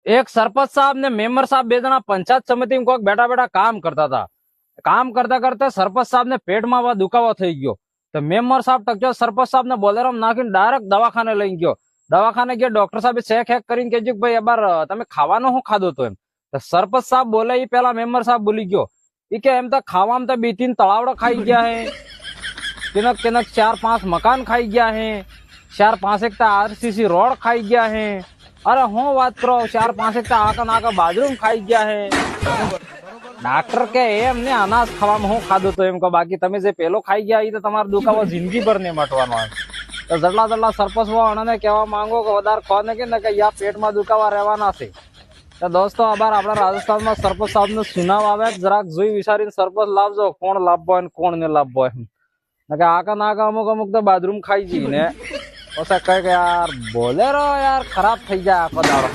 एक सरपंच साहब ने मेंबर साहब બે જણા પંચાયત સમિતિ માં કોઈક બેઠા બેઠા કામ કરતા હતા। કામ કરતા કરતા સરપંચ સાહેબ ને પેટમાં દુખાવો થઈ ગયો તો મેમ્બર સાહેબ ટક્યો સરપંચ સાહેબ ને બોલેરામ નાખીને ડાયરેક્ટ દવાખાને લઈ ગયો। દવાખાને ગયો ડોક્ટર સાહેબ ચેક હેક કરીને કહેજો કે ભાઈ અબાર તમે ખાવાનું શું ખાધું હતું એમ તો સરપંચ સાહેબ બોલે એ પેલા મેમ્બર સાહેબ બોલી ગયો એ કે એમ તો ખાવામાં તો 2-3 તળાવડા ખાઈ ગયા હે किनक किनक 4-5 मकान खाई गया है 4-5 एक आरसीसी रोड खाई गया है। अरे हूँ बात करो 4-5 एक आका नाका बाथरूम खाई गया है। डॉक्टर के एम ने अनाज खावा में हूँ खाधो तो एम को बाकी तमे जे पेलो खाई गया तो तुम्हारा दुखावो जिंदगी भर नहीं मटवानो है। तो जटला जटला सरपंच वो अने कहवा मांगो के वधार कोने के न के या पेट में दुखावा रहवाना छे। तो दोस्तों अबार अपना राजस्थान में सरपंच साहब ने सुनाव आवे जराक जोई विचारीने सरपंच लावजो कोण लाभबो ने कोण ने लाभबो एम आका नाका अमुक अमुक तो बाथरूम खाई जी ने कहे यार बोले रो यार खराब थी जाए आखो दाड़ो।